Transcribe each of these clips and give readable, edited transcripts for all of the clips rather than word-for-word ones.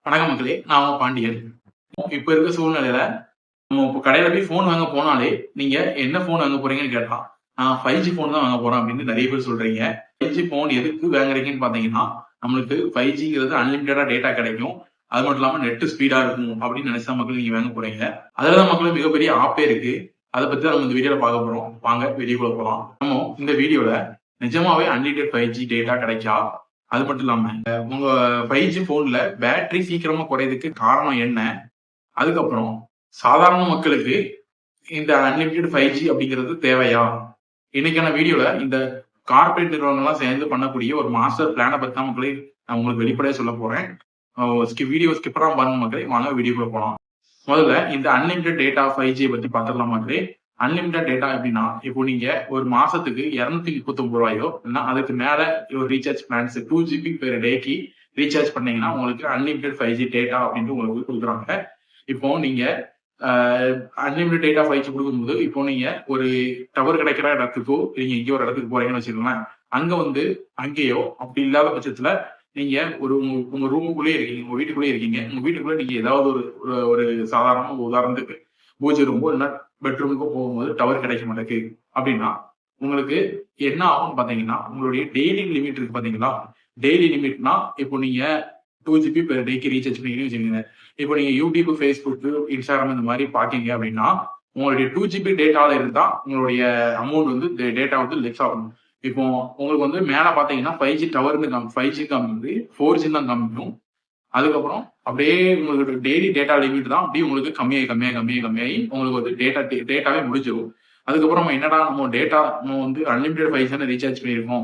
வணக்கம் மக்களே, நான் உங்க பாண்டியன். இப்ப இருக்க சூழ்நிலையில நம்ம இப்ப கடையில போய் ஃபோன் வாங்க போனாலே, நீங்க என்ன ஃபோன் வாங்க போறீங்கன்னு கேட்டா, நான் 5G ஃபோன் தான் வாங்க போறேன் அப்படின்னு நெறைய பேர் சொல்றீங்க. 5G ஃபோன் எதுக்கு வாங்குறீங்கன்னு பார்த்தீங்கன்னா, நம்மளுக்கு 5Gங்கிறது அன்லிமிட்டடா டேட்டா கிடைக்கும். அது மட்டும் இல்லாம நெட் ஸ்பீடா இருக்கும் அப்படின்னு நினைச்சு தான் மக்கள் நீங்க வாங்க போறீங்க. அதுல தான் மக்களே மிகப்பெரிய ஆப்பே இருக்கு. அத பத்தி தான் நம்ம இந்த வீடியோல பார்க்க போறோம். வாங்க வீடியோக்குள்ள போலாம். நம்ம இந்த வீடியோல நிஜமாவே அன்லிமிட்டட் 5G டேட்டா கிடைச்சா, அது மட்டும் இல்லாம உங்க 5G போன்ல பேட்டரி சீக்கிரமா குறையதுக்கு காரணம் என்ன? அதுக்கப்புறம் சாதாரண மக்களுக்கு இந்த அன்லிமிட்டட் 5G அப்படிங்கிறது தேவையா? இன்னைக்கான வீடியோல இந்த கார்ப்பரேட் நிறுவனங்கள்லாம் சேர்ந்து பண்ணக்கூடிய ஒரு மாஸ்டர் பிளான பத்தி தான் மக்களே நான் உங்களுக்கு வெளிப்படையா சொல்ல போறேன். வீடியோ ஸ்கிப் பண்ணாம பாருங்க மக்களே. வாங்க வீடியோக்குள்ள போலாம். முதல்ல இந்த அன்லிமிட்டட் டேட்டா 5G பத்தி பார்த்துடலாம் மக்களே. அன்லிமிட்டட் டேட்டா எப்படின்னா, இப்போ நீங்க ஒரு மாசத்துக்கு ₹239 இல்லைன்னா அதுக்கு மேல ஒரு ரீசார்ஜ் பிளான்ஸ் 2 GB பெர் டேக்கு ரீசார்ஜ் பண்ணீங்கன்னா உங்களுக்கு அன்லிமிட்டட் 5G டேட்டா அப்படின்ட்டு உங்களுக்கு கொடுக்குறாங்க. இப்போ நீங்க அன்லிமிட்டட் டேட்டா 5G கொடுக்கும்போது, இப்போ நீங்க ஒரு டவர் கிடைக்கிற இடத்துக்கோ, நீங்க எங்கேயோ ஒரு இடத்துக்கு போறீங்கன்னு வச்சுக்கோங்களேன். அங்க வந்து அங்கேயோ அப்படி இல்லாத பட்சத்துல நீங்க ஒரு உங்க ரூமுக்குள்ளேயே இருக்கீங்க, உங்க வீட்டுக்குள்ளேயே இருக்கீங்க. உங்க வீட்டுக்குள்ள நீங்க ஏதாவது ஒரு ஒரு ஒரு சாதாரண உதாரணத்துக்கு பூஜை ரூமோ இல்லைன்னா பெட்ரூமுக்கோ போகும்போது டவர் கிடைக்க மாட்டேங்குது அப்படின்னா, உங்களுக்கு என்ன ஆகும்னு பாத்தீங்கன்னா, உங்களுடைய டெய்லி லிமிட் இருக்கு பாத்தீங்களா? டெய்லி லிமிட்னா இப்போ நீங்க 2 GB பெர் டேக்கு ரீசார்ஜ் பண்ணீங்கன்னு வச்சுக்கோங்க. இப்போ நீங்க யூடியூப், ஃபேஸ்புக், இன்ஸ்டாகிராம் இந்த மாதிரி பாக்கீங்க அப்படின்னா, உங்களுடைய 2 GB டேட்டால இருந்தா உங்களுடைய அமௌண்ட் வந்து டேட்டா வந்து லெஸ் ஆகும். இப்போ உங்களுக்கு வந்து மேல பாத்தீங்கன்னா 5G டவர்னு 5G காமிக்குது, 4G தான் காமிக்கும். அதுக்கப்புறம் அப்படியே உங்களுக்கு டெய்லி டேட்டா லிமிட் தான் அப்படியே உங்களுக்கு கம்மியாகி உங்களுக்கு வந்து டேட்டாவே முடிஞ்சிடும். அதுக்கப்புறம் நம்ம டேட்டா நம்ம வந்து அன்லிமிட்டட் 5G ரீசார்ஜ் பண்ணியிருக்கோம்.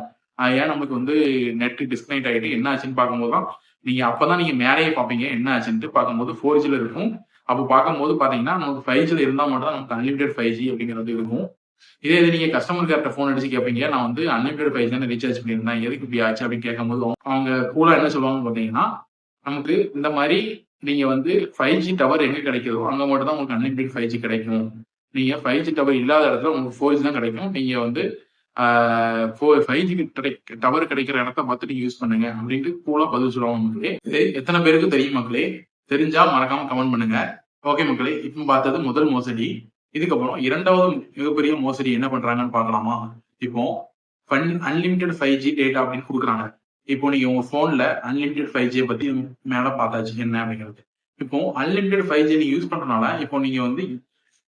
ஏன் நமக்கு வந்து நெட் டிஸ்கனெக்ட் ஆகிட்டு என்ன ஆச்சுன்னு பார்க்கும்போது தான் நீங்க அப்பதான் நீங்க மேலேயே பார்ப்பீங்க என்ன ஆச்சுன்ட்டு பார்க்கும்போது 4Gல இருக்கும். அப்போ பார்க்கும்போது பார்த்தீங்கன்னா நமக்கு 5Gல இருந்தால் மட்டும் தான் நமக்கு அன்லிமிட்டட் 5G அப்படிங்கிறது இருக்கும். இதே இது நீங்க கஸ்டமர் கேர்ட்ட ஃபோன் அடிச்சு கேட்பீங்க. நான் வந்து அன்லிமிட்டட் 5G ரீசார்ஜ் பண்ணியிருந்தேன். எதுக்கு இப்படி ஆச்சு அப்படின்னு கேட்கும்போது அவங்க கூலா என்ன சொல்லுவாங்கன்னு பார்த்தீங்கன்னா, நமக்கு இந்த மாதிரி நீங்க வந்து 5G டவர் எங்க கிடைக்குதோ அங்க மட்டும் தான் உங்களுக்கு அன்லிமிட்டட் 5G கிடைக்கும். நீங்க 5G டவர் இல்லாத இடத்துல உங்களுக்கு 4G தான் கிடைக்கும். நீங்க வந்து 5G டவர் கிடைக்கிற இடத்த பார்த்து நீங்க யூஸ் பண்ணுங்க அப்படின்ட்டு கூலா பதில் சொல்லுவாங்க மக்களே. இது எத்தனை பேருக்கு தெரியும் மக்களே? தெரிஞ்சா மறக்காம கமெண்ட் பண்ணுங்க. ஓகே மக்களே, இப்ப பார்த்தது முதல் மோசடி. இதுக்கப்புறம் இரண்டாவது மிகப்பெரிய மோசடி என்ன பண்றாங்கன்னு பார்க்கலாமா? இப்போ அன்லிமிட்டட் 5G டேட்டா அப்படின்னு கொடுக்குறாங்க. இப்போ நீங்க உங்க போன்ல அன்லிமிட்டட் 5G பத்தி மேல பார்த்தாச்சு என்ன அப்படிங்கிறது. இப்போ அன்லிமிட்டட் 5G நீங்க யூஸ் பண்றதுனால இப்போ நீங்க வந்து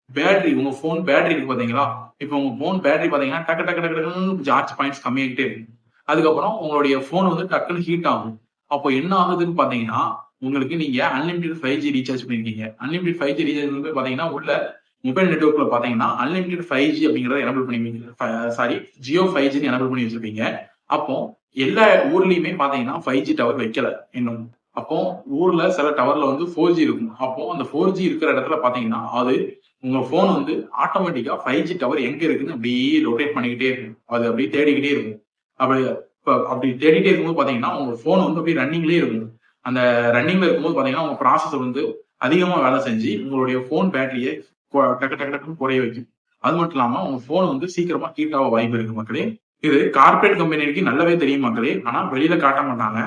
பேட்டரி உங்க போன் பேட்டரி இருக்கு பாத்தீங்களா? இப்போ உங்க போன் பேட்டரி பாத்தீங்கன்னா டக்கு டக்கு டக்கு டக்குன்னு சார்ஜ் பாயிண்ட்ஸ் கம்மியாகிட்டே இருக்கும். அதுக்கப்புறம் உங்களுடைய போன் வந்து டக்குன்னு ஹீட் ஆகும். அப்போ என்ன ஆகுதுன்னு பாத்தீங்கன்னா, உங்களுக்கு நீங்க அன்லிமிட்டட் 5G ரீசார்ஜ் பண்ணிருக்கீங்க. அன்லிமிட்டட் 5G ரீசார்ஜ் வந்து பாத்தீங்கன்னா உள்ள மொபைல் நெட்வொர்க்ல பாத்தீங்கன்னா அன்லிமிட்டட் 5G அப்படிங்கறத எனபிள் பண்ணி ஜியோ 5G எனபிள் பண்ணி வச்சிருப்பீங்க. அப்போ எல்லா ஊர்லயுமே பாத்தீங்கன்னா 5G டவர் வைக்கல இன்னும். அப்போ ஊர்ல சில டவர்ல வந்து 4G இருக்கும். அப்போ அந்த 4G இருக்கிற இடத்துல பாத்தீங்கன்னா அது உங்க போன் வந்து ஆட்டோமேட்டிக்கா 5G டவர் எங்க இருக்குன்னு அப்படியே ரொட்டேட் பண்ணிக்கிட்டே இருக்கும். அது அப்படியே தேடிக்கிட்டே இருக்கும். அப்படி தேடிட்டே இருக்கும்போது பாத்தீங்கன்னா உங்க போன் வந்து அப்படியே ரன்னிங்லயே இருக்கும். அந்த ரன்னிங்ல இருக்கும்போது பாத்தீங்கன்னா உங்க ப்ராசஸர் வந்து அதிகமா வேலை செஞ்சு உங்களுடைய போன் பேட்டரியை டக்கு டக்கு டக்குன்னு குறைய வைக்கும். அது மட்டும் இல்லாம உங்க போன் வந்து சீக்கிரமா ஹீட் ஆக வாய்ப்பு இருக்கு மக்களே. இது கார்பரேட் கம்பெனிக்கு நல்லாவே தெரியும் மக்களே. ஆனா வெளியில காட்ட மாட்டாங்க.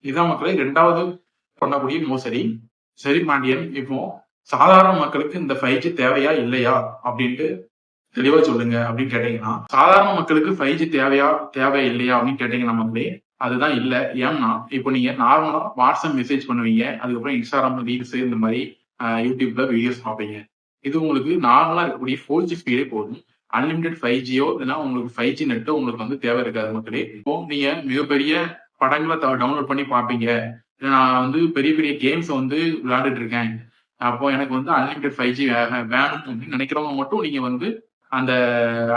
இதான் மக்களே 2வது பண்ணக்கூடிய மோசடி. சரி பாண்டியன், இப்போ சாதாரண மக்களுக்கு இந்த 5G தேவையா இல்லையா அப்படின்ட்டு தெளிவா சொல்லுங்க அப்படின்னு கேட்டீங்கன்னா, சாதாரண மக்களுக்கு 5G தேவை இல்லையா அப்படின்னு கேட்டீங்கன்னா மக்களே, அதுதான் இல்ல. ஏன்னா இப்போ நீங்க நார்மலா வாட்ஸ்அப் மெசேஜ் பண்ணுவீங்க. அதுக்கப்புறம் இன்ஸ்டாகிராம் ரீல்ஸ் இந்த மாதிரி யூடியூப்ல வீடியோஸ் பார்ப்பீங்க. இது உங்களுக்கு நார்மலா இருக்கக்கூடிய 4G ஸ்பீடே போதும். அன்லிமிட்டட் 5Gயோ இல்லைன்னா உங்களுக்கு 5G நெட்டோ உங்களுக்கு வந்து தேவை இருக்காது மக்களே. இப்போ நீங்க மிகப்பெரிய படங்களை டவுன்லோட் பண்ணி பார்ப்பீங்க. நான் வந்து பெரிய பெரிய கேம்ஸ் வந்து விளையாண்டுட்டு இருக்கேன். அப்போ எனக்கு வந்து அன்லிமிட்டட் 5G வேணும் அப்படின்னு நினைக்கிறவங்க மட்டும் நீங்க வந்து அந்த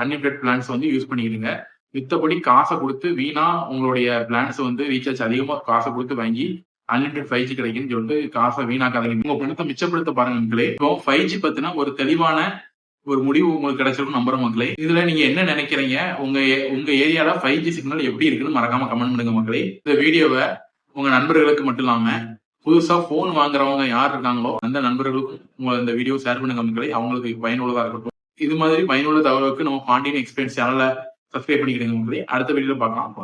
அன்லிமிட்டட் பிளான்ஸ் வந்து யூஸ் பண்ணிக்கிடுங்க. மித்தபடி காசை கொடுத்து வீணா உங்களுடைய பிளான்ஸ் வந்து ரீசார்ஜ் அதிகமா காசை கொடுத்து வாங்கி அன்லிமிட்டட் 5G கிடைக்குன்னு சொல்லிட்டு காசை வீணாக்காதீங்க. உங்க பணத்தை மிச்சப்படுத்த பாருங்க மக்களே. இப்போ 5G பத்தின ஒரு தெளிவான ஒரு முடிவு உங்களுக்கு கிடைச்சிருக்கும் நம்புற மக்களே. இதுல நீங்க என்ன நினைக்கிறீங்க? உங்க ஏரியால 5G சிக்னல் எப்படி இருக்குன்னு மறக்காம கமெண்ட் பண்ணுங்க மக்களே. இந்த வீடியோவை உங்க நண்பர்களுக்கு மட்டும் இல்லாம புதுசா போன் வாங்குறவங்க யார் இருக்காங்களோ அந்த நண்பர்களுக்கும் உங்க இந்த வீடியோ ஷேர் பண்ணுங்க மக்களே. அவங்களுக்கு பயனுள்ளதா இருக்கட்டும். இது மாதிரி பயனுள்ள தகவலுக்கு நம்ம பாண்டியன் எக்ஸ்பீரியன்ஸ் சேனலை சப்ஸ்கிரைப் பண்ணிக்கிடுங்க மக்களே. அடுத்த வீடியோல பார்க்கலாம்.